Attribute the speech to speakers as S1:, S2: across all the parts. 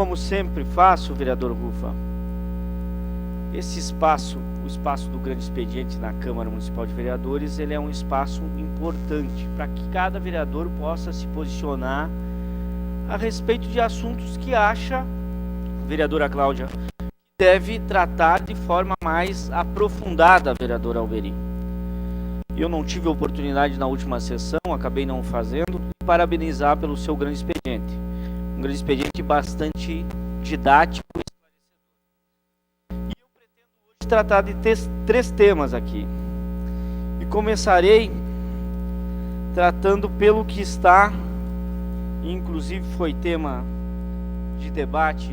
S1: como sempre faço, vereador Rufa, esse espaço, o espaço do grande expediente na Câmara Municipal de Vereadores, ele é um espaço importante para que cada vereador possa se posicionar a respeito de assuntos que acha, a vereadora Cláudia, deve tratar de forma mais aprofundada, vereador Alberi. Eu não tive a oportunidade na última sessão, acabei não fazendo, de parabenizar pelo seu grande expediente. Um grande expediente bastante didático e esclarecedor. E eu pretendo hoje tratar de três temas aqui. E começarei tratando pelo que está, inclusive foi tema de debate,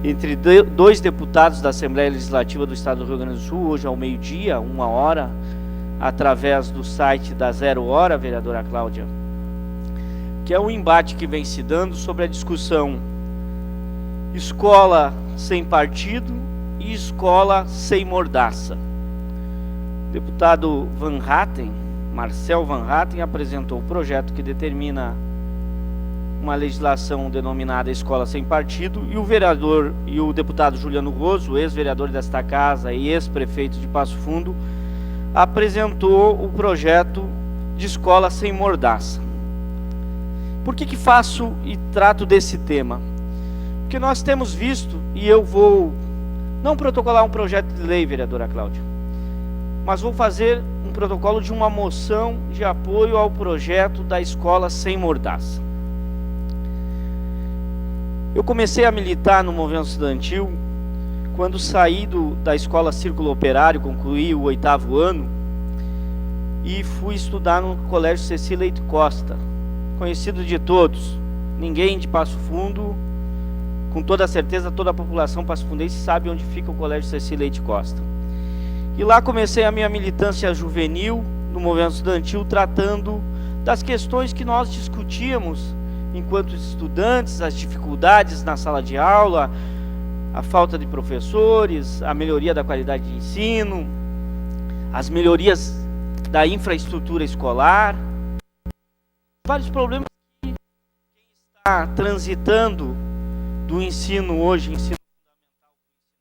S1: entre dois deputados da Assembleia Legislativa do Estado do Rio Grande do Sul, hoje ao meio-dia, 1h, através do site da 0 Hora, vereadora Cláudia, que é um embate que vem se dando sobre a discussão escola sem partido e escola sem mordaça. O deputado Van Hatten, Marcel Van Hatten, apresentou o projeto que determina uma legislação denominada Escola Sem Partido, e o vereador e o deputado Juliano Roso, ex-vereador desta casa e ex-prefeito de Passo Fundo, apresentou o projeto de Escola Sem Mordaça. Por que faço e trato desse tema? Porque nós temos visto, e eu vou não protocolar um projeto de lei, vereadora Cláudia, mas vou fazer um protocolo de uma moção de apoio ao projeto da Escola Sem Mordaça. Eu comecei a militar no movimento estudantil quando saí da escola Círculo Operário, concluí o 8º ano e fui estudar no Colégio Ceci Leite Costa, conhecido de todos. Ninguém de Passo Fundo, com toda certeza, toda a população passofundense sabe onde fica o Colégio Ceci Leite Costa. E lá comecei a minha militância juvenil no movimento estudantil, tratando das questões que nós discutíamos enquanto estudantes, as dificuldades na sala de aula, a falta de professores, a melhoria da qualidade de ensino, as melhorias da infraestrutura escolar, vários problemas que quem está transitando do ensino hoje, ensino fundamental para o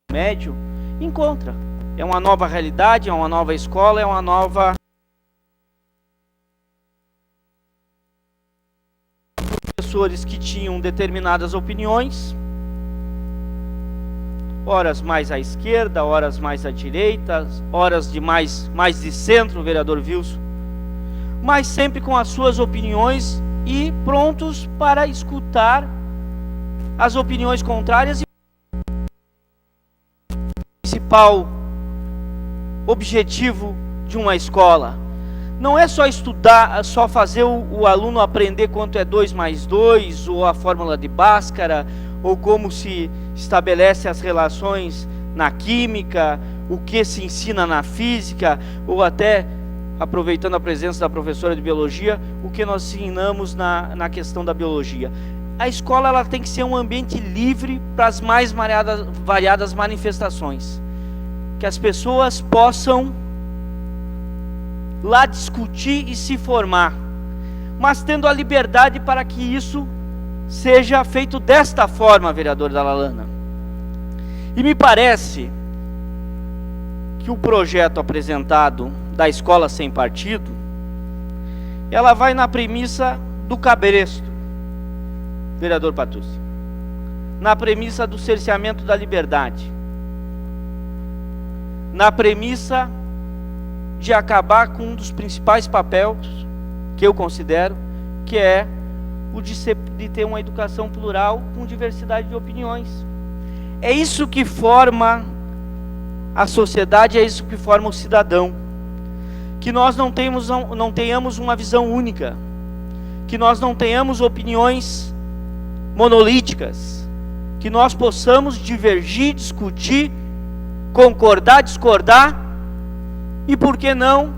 S1: ensino médio, encontra. É uma nova realidade, é uma nova escola, é uma nova... Professores que tinham determinadas opiniões, horas mais à esquerda, horas mais à direita, horas de mais de centro, vereador Wilson, mas sempre com as suas opiniões e prontos para escutar as opiniões contrárias. O principal objetivo de uma escola não é só estudar, só fazer o aluno aprender quanto é 2 mais 2, ou a fórmula de Bhaskara, ou como se estabelece as relações na química, o que se ensina na física, ou até, aproveitando a presença da professora de biologia, o que nós ensinamos na questão da biologia. A escola ela tem que ser um ambiente livre para as mais variadas manifestações, que as pessoas possam lá discutir e se formar, mas tendo a liberdade para que isso seja feito desta forma, vereador Dalalana. E me parece que o projeto apresentado da Escola Sem Partido, ela vai na premissa do cabresto, vereador Patucci, na premissa do cerceamento da liberdade, na premissa de acabar com um dos principais papéis que eu considero, que é o de ter uma educação plural com diversidade de opiniões. É isso que forma a sociedade, é isso que forma o cidadão. Que nós não tenhamos uma visão única, que nós não tenhamos opiniões monolíticas, que nós possamos divergir, discutir, concordar, discordar, e por que não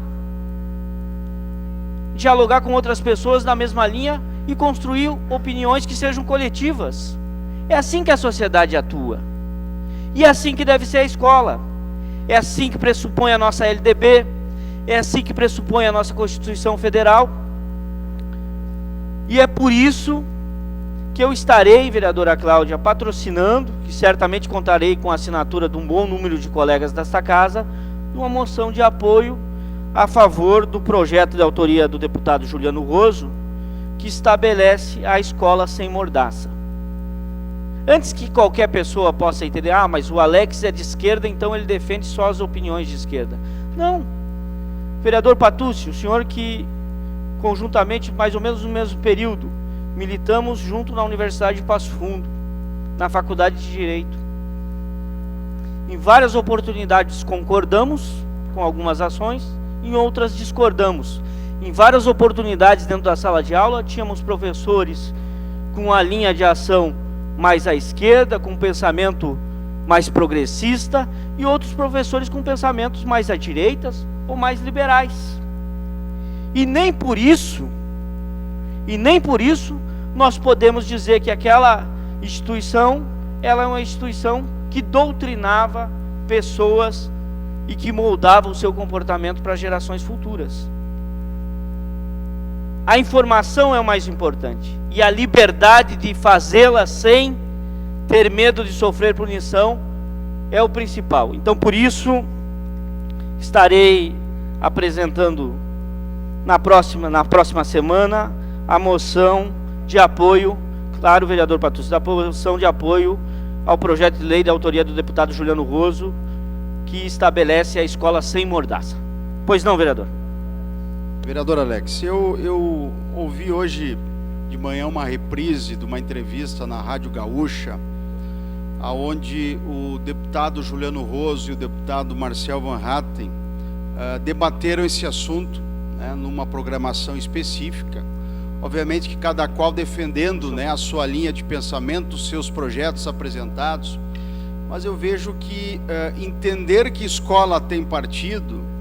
S1: dialogar com outras pessoas na mesma linha e construir opiniões que sejam coletivas. É assim que a sociedade atua. E é assim que deve ser a escola. É assim que pressupõe a nossa LDB, é assim que pressupõe a nossa Constituição Federal. E é por isso que eu estarei, vereadora Cláudia, patrocinando, que certamente contarei com a assinatura de um bom número de colegas desta casa, uma moção de apoio a favor do projeto de autoria do deputado Juliano Roso, que estabelece a escola sem mordaça. Antes que qualquer pessoa possa entender, mas o Alex é de esquerda, então ele defende só as opiniões de esquerda. Não. Vereador Patucci, o senhor que, conjuntamente, mais ou menos no mesmo período, militamos junto na Universidade de Passo Fundo, na Faculdade de Direito. Em várias oportunidades concordamos com algumas ações, em outras discordamos. Em várias oportunidades dentro da sala de aula, tínhamos professores com a linha de ação mais à esquerda, com um pensamento mais progressista, e outros professores com pensamentos mais à direita ou mais liberais. E nem por isso nós podemos dizer que aquela instituição, ela é uma instituição que doutrinava pessoas e que moldava o seu comportamento para gerações futuras. A informação é o mais importante, e a liberdade de fazê-la sem ter medo de sofrer punição é o principal. Então, por isso, estarei apresentando na próxima semana a moção de apoio, claro, vereador Patucci, a moção de apoio ao projeto de lei de autoria do deputado Juliano Roso, que estabelece a escola sem mordaça. Pois não, vereador?
S2: Vereador Alex, eu ouvi hoje de manhã uma reprise de uma entrevista na Rádio Gaúcha, onde o deputado Juliano Roso e o deputado Marcel Van Hatten debateram esse assunto, né, numa programação específica. Obviamente que cada qual defendendo, né, a sua linha de pensamento, os seus projetos apresentados, mas eu vejo que entender que escola tem partido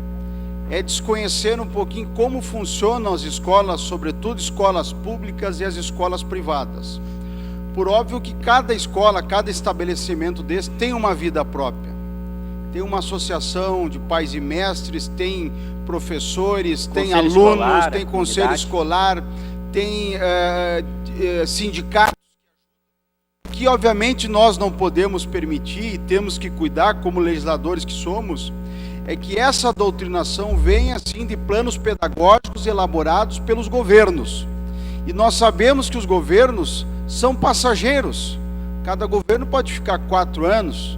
S2: é desconhecer um pouquinho como funcionam as escolas, sobretudo escolas públicas e as escolas privadas. Por óbvio que cada escola, cada estabelecimento desse tem uma vida própria. Tem uma associação de pais e mestres, tem professores, tem alunos, tem conselho escolar, tem sindicatos, que obviamente nós não podemos permitir e temos que cuidar como legisladores que somos, é que essa doutrinação venha assim de planos pedagógicos elaborados pelos governos. E nós sabemos que os governos são passageiros. Cada governo pode ficar 4 anos,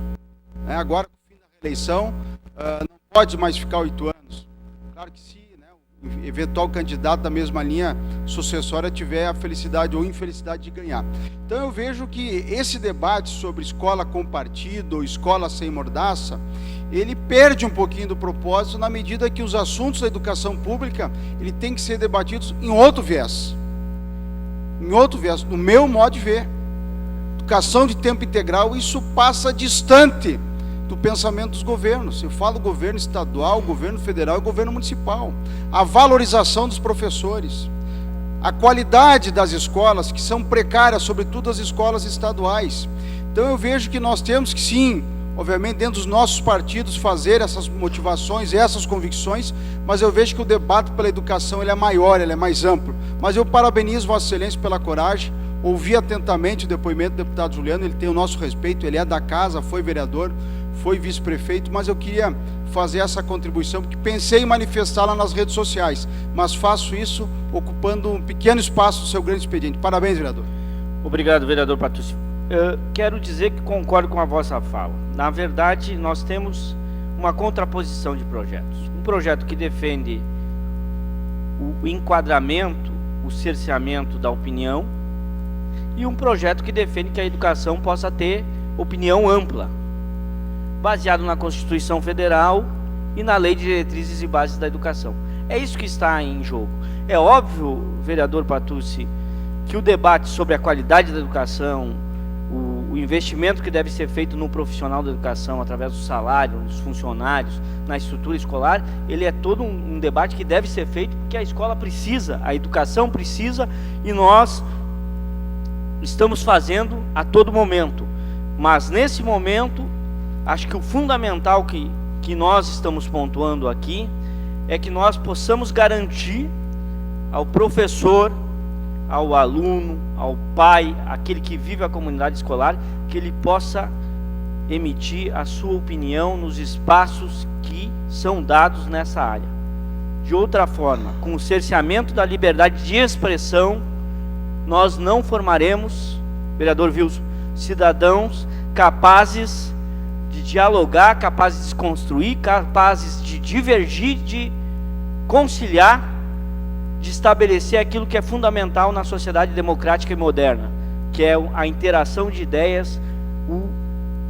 S2: né? Agora com o fim da reeleição não pode mais ficar 8 anos. Claro que se, né, o eventual candidato da mesma linha sucessória tiver a felicidade ou infelicidade de ganhar. Então eu vejo que esse debate sobre escola com partido ou escola sem mordaça, ele perde um pouquinho do propósito na medida que os assuntos da educação pública, ele tem que ser debatidos em outro viés. Em outro viés, no meu modo de ver. Educação de tempo integral, isso passa distante do pensamento dos governos. Eu falo governo estadual, governo federal e governo municipal. A valorização dos professores, a qualidade das escolas, que são precárias, sobretudo as escolas estaduais. Então eu vejo que nós temos que sim, obviamente dentro dos nossos partidos, fazer essas motivações, essas convicções, mas eu vejo que o debate pela educação ele é maior, ele é mais amplo. Mas eu parabenizo Vossa Excelência pela coragem, ouvi atentamente o depoimento do deputado Juliano, ele tem o nosso respeito, ele é da casa, foi vereador, foi vice-prefeito, mas eu queria fazer essa contribuição, porque pensei em manifestá-la nas redes sociais, mas faço isso ocupando um pequeno espaço do seu grande expediente. Parabéns, vereador.
S1: Obrigado, vereador Patucci. Quero dizer que concordo com a vossa fala. Na verdade, nós temos uma contraposição de projetos. Um projeto que defende o enquadramento, o cerceamento da opinião, e um projeto que defende que a educação possa ter opinião ampla, baseado na Constituição Federal e na Lei de Diretrizes e Bases da Educação. É isso que está em jogo. É óbvio, vereador Patucci, que o debate sobre a qualidade da educação, o investimento que deve ser feito no profissional da educação, através do salário, dos funcionários, na estrutura escolar, ele é todo um debate que deve ser feito, porque a escola precisa, a educação precisa, e nós estamos fazendo a todo momento. Mas nesse momento, acho que o fundamental que nós estamos pontuando aqui é que nós possamos garantir ao professor, ao aluno, ao pai, aquele que vive a comunidade escolar, que ele possa emitir a sua opinião nos espaços que são dados nessa área. De outra forma, com o cerceamento da liberdade de expressão, nós não formaremos, vereador Wilson, cidadãos capazes de dialogar, capazes de desconstruir, capazes de divergir, de conciliar, de estabelecer aquilo que é fundamental na sociedade democrática e moderna, que é a interação de ideias, o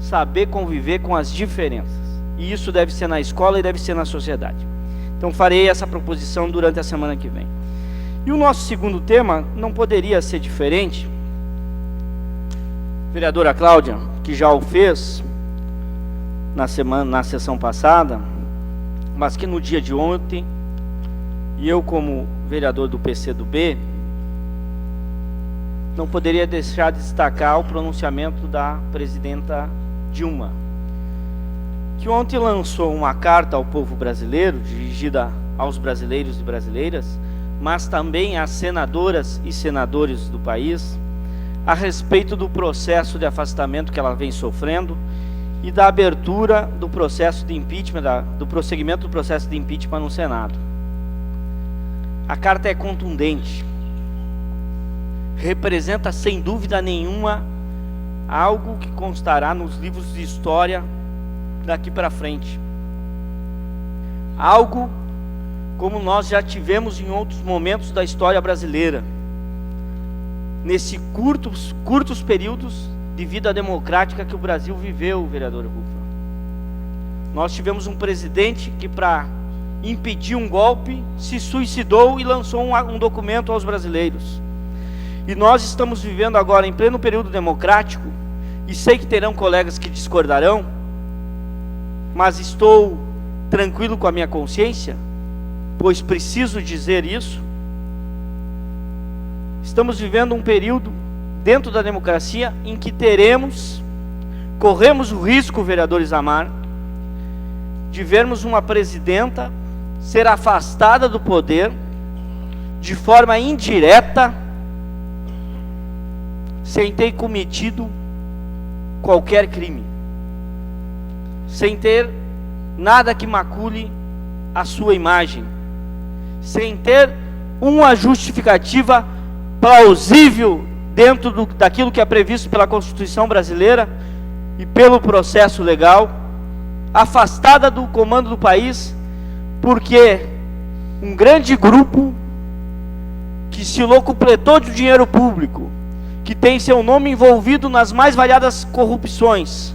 S1: saber conviver com as diferenças. E isso deve ser na escola e deve ser na sociedade. Então farei essa proposição durante a semana que vem. E o nosso segundo tema não poderia ser diferente. Vereadora Cláudia, que já o fez na sessão passada, mas que no dia de ontem, e eu como vereador do PCdoB, não poderia deixar de destacar o pronunciamento da presidenta Dilma, que ontem lançou uma carta ao povo brasileiro, dirigida aos brasileiros e brasileiras, mas também às senadoras e senadores do país, a respeito do processo de afastamento que ela vem sofrendo e da abertura do processo de impeachment, do prosseguimento do processo de impeachment no Senado. A carta é contundente, representa sem dúvida nenhuma algo que constará nos livros de história daqui para frente. Algo como nós já tivemos em outros momentos da história brasileira, nesses curtos períodos de vida democrática que o Brasil viveu, vereador Rufa. Nós tivemos um presidente que, para impedir um golpe, se suicidou e lançou um documento aos brasileiros. E nós estamos vivendo agora em pleno período democrático, e sei que terão colegas que discordarão, mas estou tranquilo com a minha consciência, pois preciso dizer isso. Estamos vivendo um período dentro da democracia em que corremos o risco, vereador Isamar, de vermos uma presidenta ser afastada do poder de forma indireta, sem ter cometido qualquer crime, sem ter nada que macule a sua imagem, sem ter uma justificativa plausível dentro daquilo que é previsto pela Constituição brasileira e pelo processo legal, afastada do comando do país, porque um grande grupo que se locupletou de dinheiro público, que tem seu nome envolvido nas mais variadas corrupções,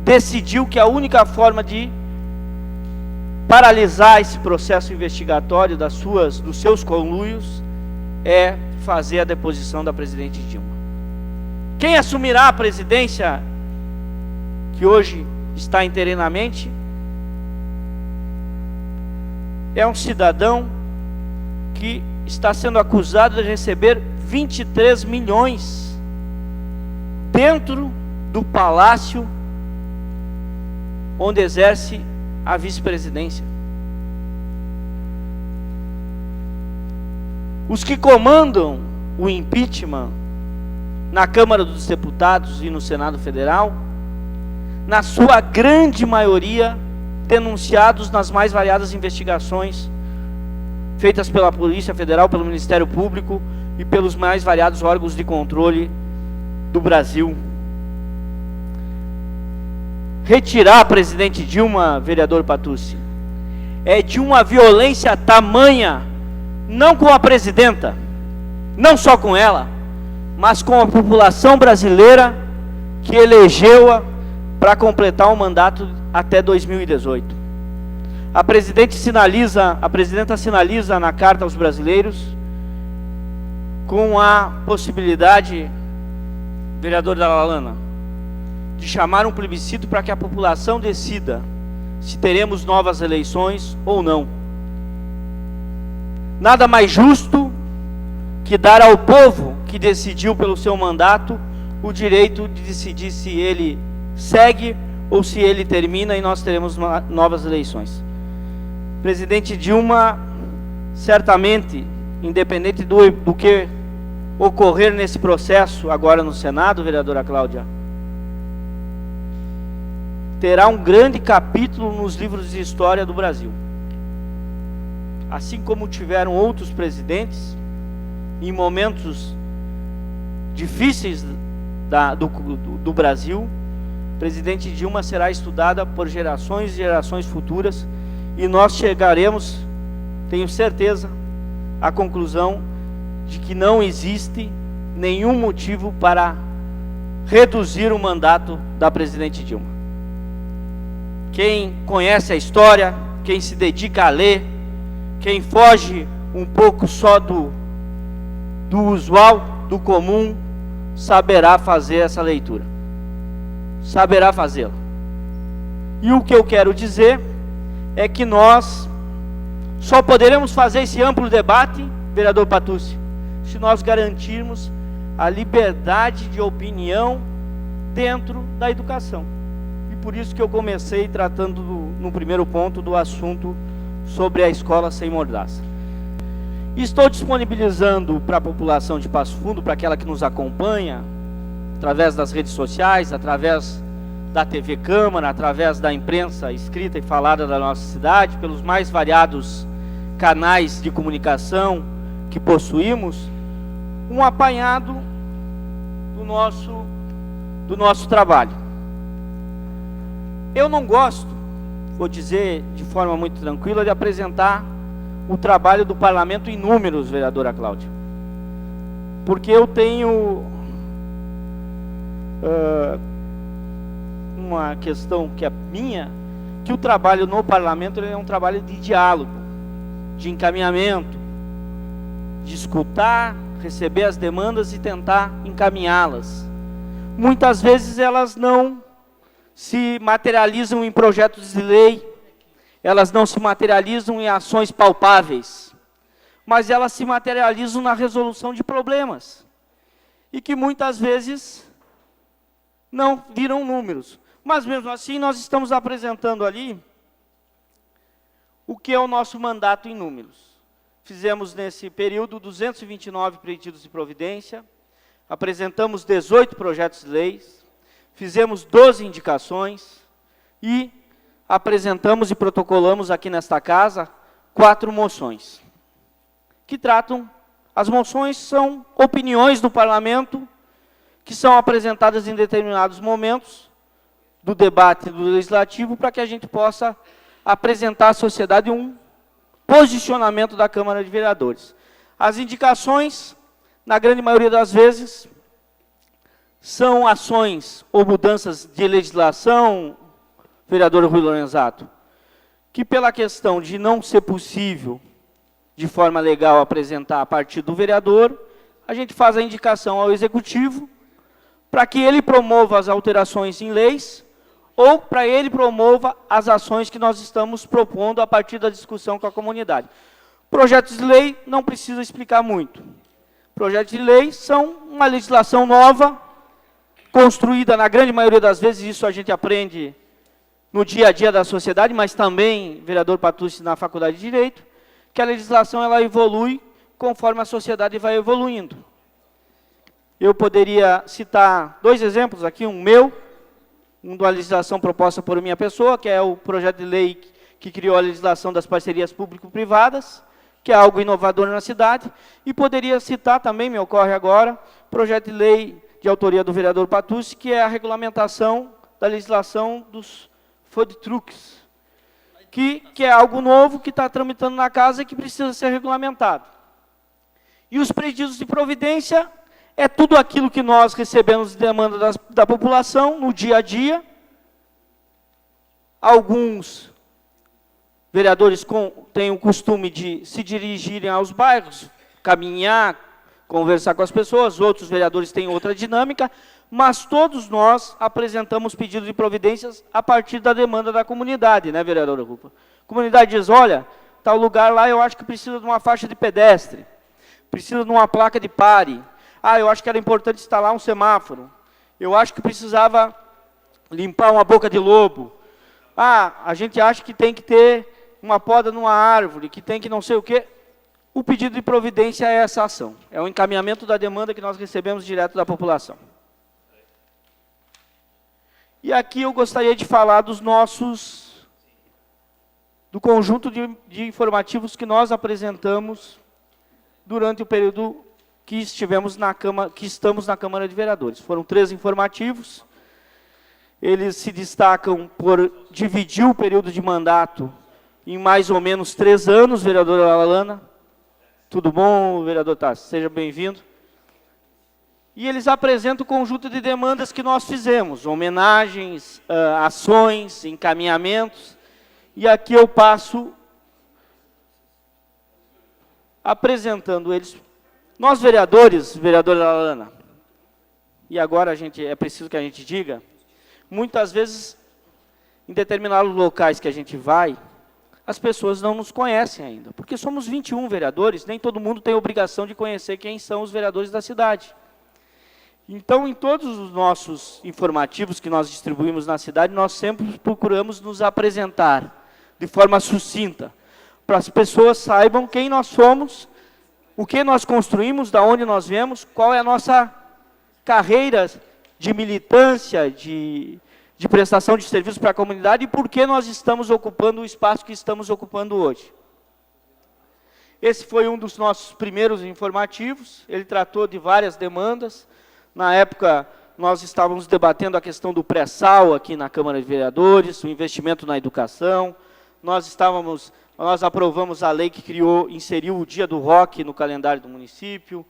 S1: decidiu que a única forma de paralisar esse processo investigatório dos seus conluios é fazer a deposição da presidente Dilma. Quem assumirá a presidência, que hoje está interinamente, é um cidadão que está sendo acusado de receber 23 milhões dentro do palácio onde exerce a vice-presidência. Os que comandam o impeachment na Câmara dos Deputados e no Senado Federal, na sua grande maioria, denunciados nas mais variadas investigações feitas pela Polícia Federal, pelo Ministério Público e pelos mais variados órgãos de controle do Brasil. Retirar a presidente Dilma, vereador Patucci, é de uma violência tamanha, não com a presidenta, não só com ela, mas com a população brasileira que elegeu-a para completar o mandato até 2018. A presidenta sinaliza na carta aos brasileiros com a possibilidade, vereador Dalalana, de chamar um plebiscito para que a população decida se teremos novas eleições ou não. Nada mais justo que dar ao povo que decidiu pelo seu mandato o direito de decidir se ele segue ou se ele termina e nós teremos novas eleições. Presidente Dilma, certamente, independente do que ocorrer nesse processo agora no Senado, vereadora Cláudia, terá um grande capítulo nos livros de história do Brasil. Assim como tiveram outros presidentes, em momentos difíceis do Brasil, o presidente Dilma será estudada por gerações e gerações futuras, e nós chegaremos, tenho certeza, à conclusão de que não existe nenhum motivo para reduzir o mandato da presidente Dilma. Quem conhece a história, quem se dedica a ler, quem foge um pouco só do usual, do comum, saberá fazer essa leitura. Saberá fazê-la. E o que eu quero dizer é que nós só poderemos fazer esse amplo debate, vereador Patucci, se nós garantirmos a liberdade de opinião dentro da educação. E por isso que eu comecei tratando no primeiro ponto do assunto sobre a escola sem mordaça. Estou disponibilizando para a população de Passo Fundo, para aquela que nos acompanha, através das redes sociais, através da TV Câmara, através da imprensa escrita e falada da nossa cidade, pelos mais variados canais de comunicação que possuímos, um apanhado do nosso trabalho. Eu não gosto, vou dizer de forma muito tranquila, de apresentar o trabalho do parlamento em números, vereadora Cláudia, porque eu tenho uma questão que é minha, que o trabalho no parlamento ele é um trabalho de diálogo, de encaminhamento, de escutar, receber as demandas e tentar encaminhá-las. Muitas vezes elas não se materializam em projetos de lei, elas não se materializam em ações palpáveis, mas elas se materializam na resolução de problemas, e que muitas vezes não viram números. Mas mesmo assim nós estamos apresentando ali o que é o nosso mandato em números. Fizemos nesse período 229 pedidos de providência, apresentamos 18 projetos de leis, fizemos 12 indicações e apresentamos e protocolamos aqui nesta casa 4 moções, que tratam, as moções são opiniões do parlamento, que são apresentadas em determinados momentos do debate do legislativo, para que a gente possa apresentar à sociedade um posicionamento da Câmara de Vereadores. As indicações, na grande maioria das vezes, são ações ou mudanças de legislação, vereador Rui Lorenzato, que pela questão de não ser possível, de forma legal, apresentar a partir do vereador, a gente faz a indicação ao Executivo, para que ele promova as alterações em leis, ou para ele promova as ações que nós estamos propondo a partir da discussão com a comunidade. Projetos de lei não precisa explicar muito. Projetos de lei são uma legislação nova, construída na grande maioria das vezes, isso a gente aprende no dia a dia da sociedade, mas também, vereador Patucci, na Faculdade de Direito, que a legislação ela evolui conforme a sociedade vai evoluindo. Eu poderia citar 2 exemplos aqui, um meu, um da legislação proposta por minha pessoa, que é o projeto de lei que criou a legislação das parcerias público-privadas, que é algo inovador na cidade, e poderia citar também, me ocorre agora, projeto de lei de autoria do vereador Patucci, que é a regulamentação da legislação dos food trucks, que é algo novo que está tramitando na casa e que precisa ser regulamentado. E os pedidos de providência é tudo aquilo que nós recebemos de demanda da população no dia a dia. Alguns vereadores têm o costume de se dirigirem aos bairros, caminhar, conversar com as pessoas, outros vereadores têm outra dinâmica, mas todos nós apresentamos pedidos de providências a partir da demanda da comunidade, né, vereadora Rupa? A comunidade diz, olha, tal lugar lá eu acho que precisa de uma faixa de pedestre, precisa de uma placa de pare, eu acho que era importante instalar um semáforo, eu acho que precisava limpar uma boca de lobo, a gente acha que tem que ter uma poda numa árvore, que tem que não sei o quê. o pedido de providência é essa ação. É o encaminhamento da demanda que nós recebemos direto da população. E aqui eu gostaria de falar do conjunto de informativos que nós apresentamos durante o período que estamos na Câmara de Vereadores. Foram 3 informativos. Eles se destacam por dividir o período de mandato em mais ou menos 3 anos, vereadora Alana. Tudo bom, vereador Tassi? Seja bem-vindo. E eles apresentam o conjunto de demandas que nós fizemos, homenagens, ações, encaminhamentos. E aqui eu passo apresentando eles. Nós, vereadores, vereadora Alana, e agora é preciso que a gente diga, muitas vezes, em determinados locais que a gente vai, as pessoas não nos conhecem ainda, porque somos 21 vereadores, nem todo mundo tem obrigação de conhecer quem são os vereadores da cidade. Então, em todos os nossos informativos que nós distribuímos na cidade, nós sempre procuramos nos apresentar de forma sucinta, para as pessoas saibam quem nós somos, o que nós construímos, da onde nós viemos, qual é a nossa carreira de militância, de prestação de serviços para a comunidade e por que nós estamos ocupando o espaço que estamos ocupando hoje. Esse foi um dos nossos primeiros informativos, ele tratou de várias demandas. Na época, nós estávamos debatendo a questão do pré-sal aqui na Câmara de Vereadores, o investimento na educação. Nós aprovamos a lei que inseriu o Dia do Rock no calendário do município.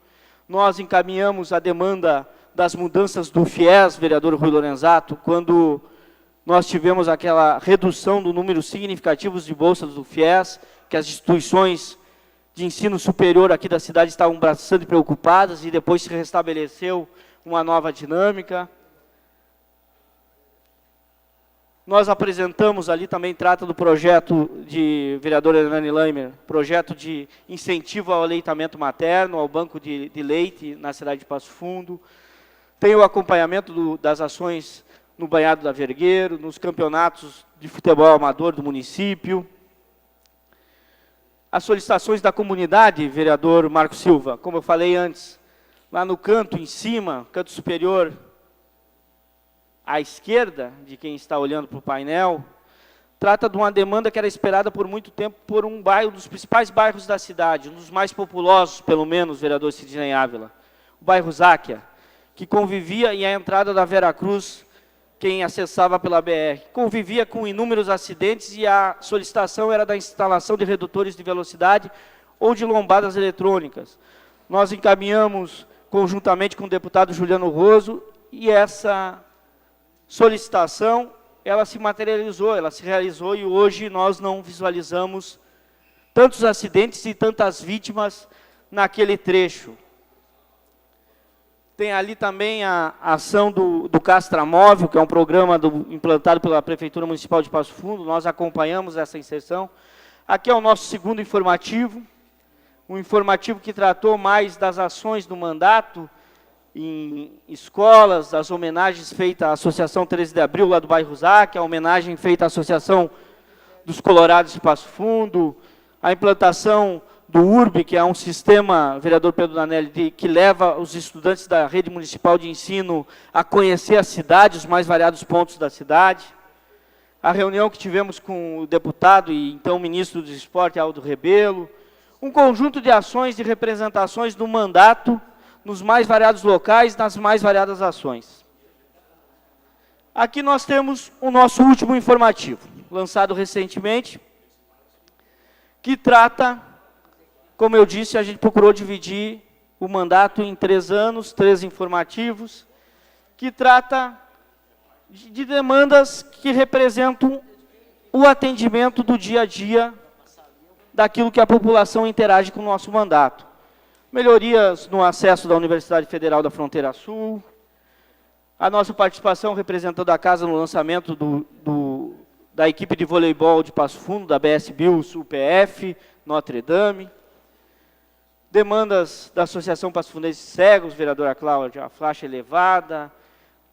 S1: Nós encaminhamos a demanda das mudanças do FIES, vereador Rui Lorenzato, quando nós tivemos aquela redução do número significativo de bolsas do FIES, que as instituições de ensino superior aqui da cidade estavam bastante preocupadas, e depois se restabeleceu uma nova dinâmica. Nós apresentamos ali, também trata do projeto de vereadora Hernani Leimer, projeto de incentivo ao aleitamento materno, ao banco de leite na cidade de Passo Fundo. Tem o acompanhamento das ações no Banhado da Vergueiro, nos campeonatos de futebol amador do município. As solicitações da comunidade, vereador Marco Silva, como eu falei antes, lá no canto em cima, canto superior, à esquerda, de quem está olhando para o painel, trata de uma demanda que era esperada por muito tempo por um dos principais bairros da cidade, um dos mais populosos, pelo menos, vereador Sidney Ávila, o bairro Záquia, que convivia, e a entrada da Veracruz, quem acessava pela BR, convivia com inúmeros acidentes, e a solicitação era da instalação de redutores de velocidade ou de lombadas eletrônicas. Nós encaminhamos, conjuntamente com o deputado Juliano Roso, e essa solicitação, ela se materializou, ela se realizou, e hoje nós não visualizamos tantos acidentes e tantas vítimas naquele trecho. Tem ali também a ação do Castramóvel, que é um programa implantado pela Prefeitura Municipal de Passo Fundo. Nós acompanhamos essa inserção. Aqui é o nosso segundo informativo, um informativo que tratou mais das ações do mandato em escolas, das homenagens feitas à Associação 13 de Abril, lá do bairro Záquia, a homenagem feita à Associação dos Colorados de Passo Fundo, a implantação do URB, que é um sistema, vereador Pedro Danelli, que leva os estudantes da rede municipal de ensino a conhecer a cidade, os mais variados pontos da cidade. A reunião que tivemos com o deputado e então ministro do Esporte, Aldo Rebelo. Um conjunto de ações e representações do mandato nos mais variados locais, nas mais variadas ações. Aqui nós temos o nosso último informativo, lançado recentemente, que trata, como eu disse, a gente procurou dividir o mandato em 3 anos, 3 informativos, que trata de demandas que representam o atendimento do dia a dia daquilo que a população interage com o nosso mandato. Melhorias no acesso da Universidade Federal da Fronteira Sul, a nossa participação representando a casa no lançamento da equipe de voleibol de Passo Fundo, da BS Bills UPF, Notre Dame, demandas da Associação Passo Fundense Cegos, vereadora Cláudia, a faixa elevada,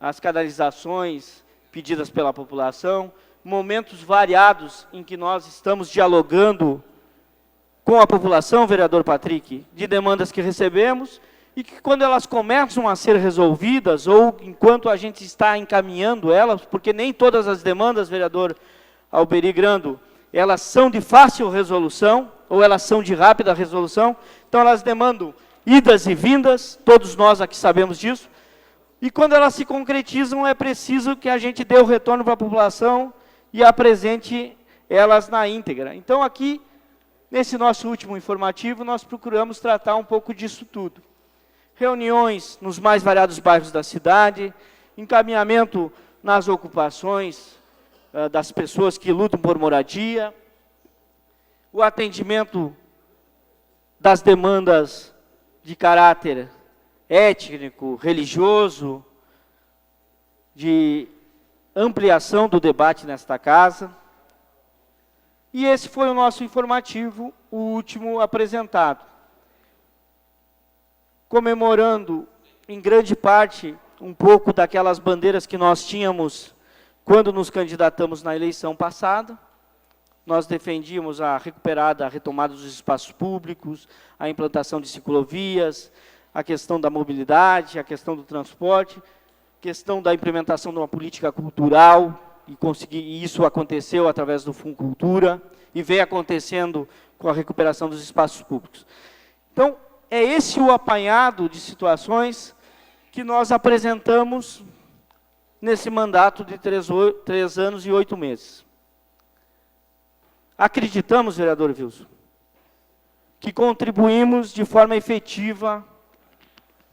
S1: as canalizações pedidas pela população, momentos variados em que nós estamos dialogando com com a população, vereador Patrick, de demandas que recebemos, e que quando elas começam a ser resolvidas, ou enquanto a gente está encaminhando elas, porque nem todas as demandas, vereador Alberi Grando, elas são de fácil resolução, ou elas são de rápida resolução, então elas demandam idas e vindas, todos nós aqui sabemos disso, e quando elas se concretizam, é preciso que a gente dê o retorno para a população e apresente elas na íntegra. Então aqui, nesse nosso último informativo, nós procuramos tratar um pouco disso tudo. Reuniões nos mais variados bairros da cidade, encaminhamento nas ocupações das pessoas que lutam por moradia, o atendimento das demandas de caráter étnico, religioso, de ampliação do debate nesta casa. E esse foi o nosso informativo, o último apresentado. Comemorando, em grande parte, um pouco daquelas bandeiras que nós tínhamos quando nos candidatamos na eleição passada. Nós defendíamos a retomada dos espaços públicos, a implantação de ciclovias, a questão da mobilidade, a questão do transporte, questão da implementação de uma política cultural, e isso aconteceu através do Fundo Cultura, e vem acontecendo com a recuperação dos espaços públicos. Então, é esse o apanhado de situações que nós apresentamos nesse mandato de 3 anos e 8 meses. Acreditamos, vereador Wilson, que contribuímos de forma efetiva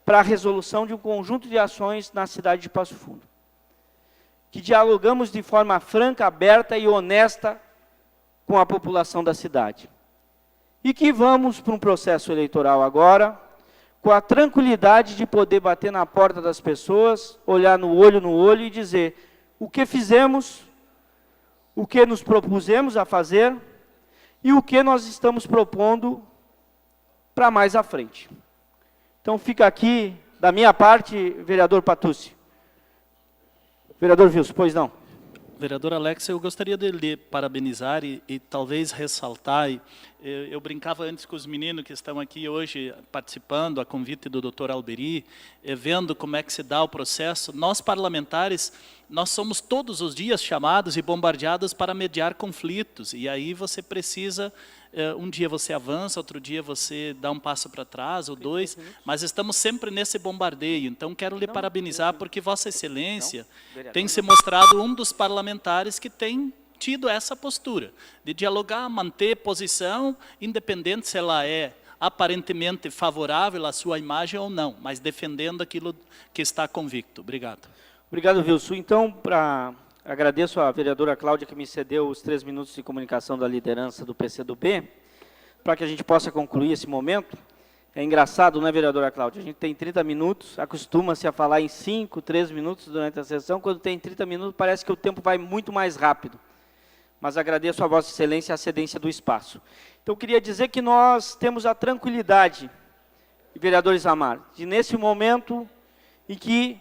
S1: para a resolução de um conjunto de ações na cidade de Passo Fundo. Que dialogamos de forma franca, aberta e honesta com a população da cidade. E que vamos para um processo eleitoral agora, com a tranquilidade de poder bater na porta das pessoas, olhar no olho e dizer o que fizemos, o que nos propusemos a fazer e o que nós estamos propondo para mais à frente. Então fica aqui, da minha parte, vereador Patucci. Vereador Wilson, pois não.
S3: Vereador Alex, eu gostaria de lhe parabenizar e talvez ressaltar, eu brincava antes com os meninos que estão aqui hoje participando, a convite do Dr. Alberi, vendo como é que se dá o processo. Nós parlamentares, nós somos todos os dias chamados e bombardeados para mediar conflitos, e aí você precisa, um dia você avança, outro dia você dá um passo para trás, ou dois, mas estamos sempre nesse bombardeio. Então, quero lhe parabenizar, porque Vossa Excelência tem se mostrado um dos parlamentares que tem tido essa postura, de dialogar, manter posição, independente se ela é aparentemente favorável à sua imagem ou não, mas defendendo aquilo que está convicto. Obrigado.
S1: Obrigado, Wilson. Então, agradeço à vereadora Cláudia que me cedeu os 3 minutos de comunicação da liderança do PCdoB, para que a gente possa concluir esse momento. É engraçado, não é, vereadora Cláudia? A gente tem 30 minutos, acostuma-se a falar em 5, 3 minutos durante a sessão, quando tem 30 minutos parece que o tempo vai muito mais rápido. Mas agradeço a Vossa Excelência a cedência do espaço. Então, eu queria dizer que nós temos a tranquilidade, vereador Isamar, de nesse momento em que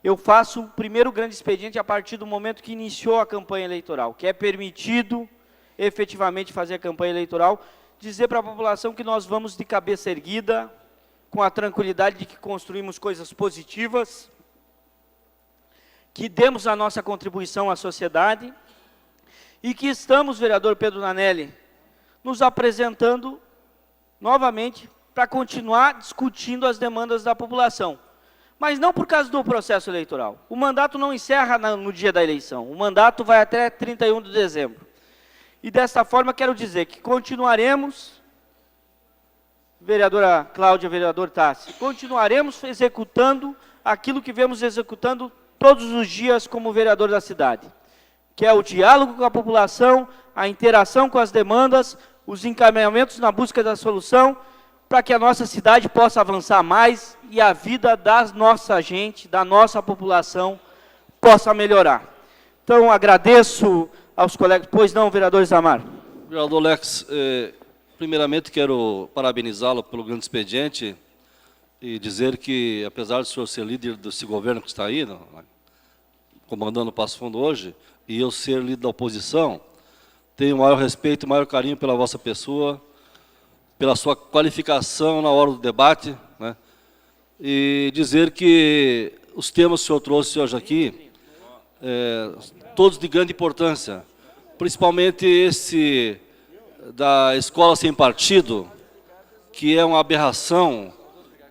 S1: eu faço o primeiro grande expediente a partir do momento que iniciou a campanha eleitoral, que é permitido efetivamente fazer a campanha eleitoral, dizer para a população que nós vamos de cabeça erguida, com a tranquilidade de que construímos coisas positivas, que demos a nossa contribuição à sociedade, e que estamos, vereador Pedro Nanelli, nos apresentando novamente para continuar discutindo as demandas da população. Mas não por causa do processo eleitoral. O mandato não encerra no dia da eleição. O mandato vai até 31 de dezembro. E desta forma quero dizer que continuaremos, vereadora Cláudia, vereador Tassi, continuaremos executando aquilo que vemos executando todos os dias como vereador da cidade, que é o diálogo com a população, a interação com as demandas, os encaminhamentos na busca da solução, para que a nossa cidade possa avançar mais e a vida da nossa gente, da nossa população, possa melhorar. Então, agradeço aos colegas. Pois não, vereador Isamar.
S4: Vereador Alex, primeiramente quero parabenizá-lo pelo grande expediente e dizer que, apesar do senhor ser líder desse governo que está aí, comandando o Passo Fundo hoje, e eu ser líder da oposição, tenho o maior respeito e o maior carinho pela vossa pessoa, pela sua qualificação na hora do debate, né? E dizer que os temas que o senhor trouxe hoje aqui, todos de grande importância, principalmente esse da escola sem partido, que é uma aberração,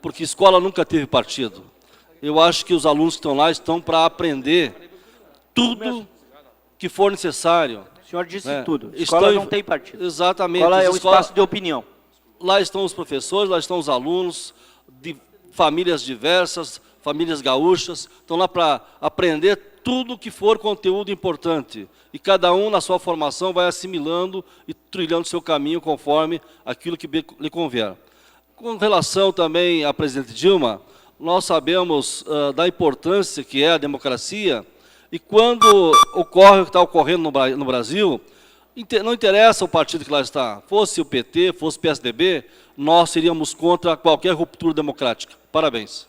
S4: porque escola nunca teve partido. Eu acho que os alunos que estão lá estão para aprender tudo que for necessário.
S1: O senhor disse
S4: né?
S1: tudo. Escola não tem partido.
S4: Exatamente.
S1: Escola é um espaço de opinião.
S4: Lá estão os professores, lá estão os alunos de famílias diversas, famílias gaúchas, estão lá para aprender tudo que for conteúdo importante. E cada um, na sua formação, vai assimilando e trilhando seu caminho conforme aquilo que lhe convier. Com relação também à presidente Dilma, nós sabemos da importância que é a democracia, e quando ocorre o que está ocorrendo no Brasil, não interessa o partido que lá está, fosse o PT, fosse o PSDB, nós seríamos contra qualquer ruptura democrática. Parabéns.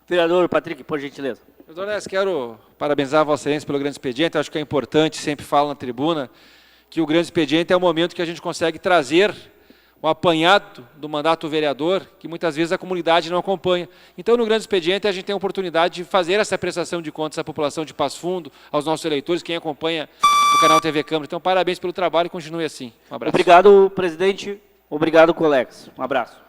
S1: Vereador Patrick, por gentileza.
S5: Doutor Lés, quero parabenizar a Vossa Excelência pelo grande expediente. Acho que é importante, sempre falo na tribuna, que o grande expediente é o momento que a gente consegue trazer um apanhado do mandato vereador, que muitas vezes a comunidade não acompanha. Então, no grande expediente, a gente tem a oportunidade de fazer essa prestação de contas à população de Passo Fundo, aos nossos eleitores, quem acompanha o canal TV Câmara. Então, parabéns pelo trabalho e continue assim. Um abraço.
S1: Obrigado, presidente. Obrigado, colegas. Um abraço.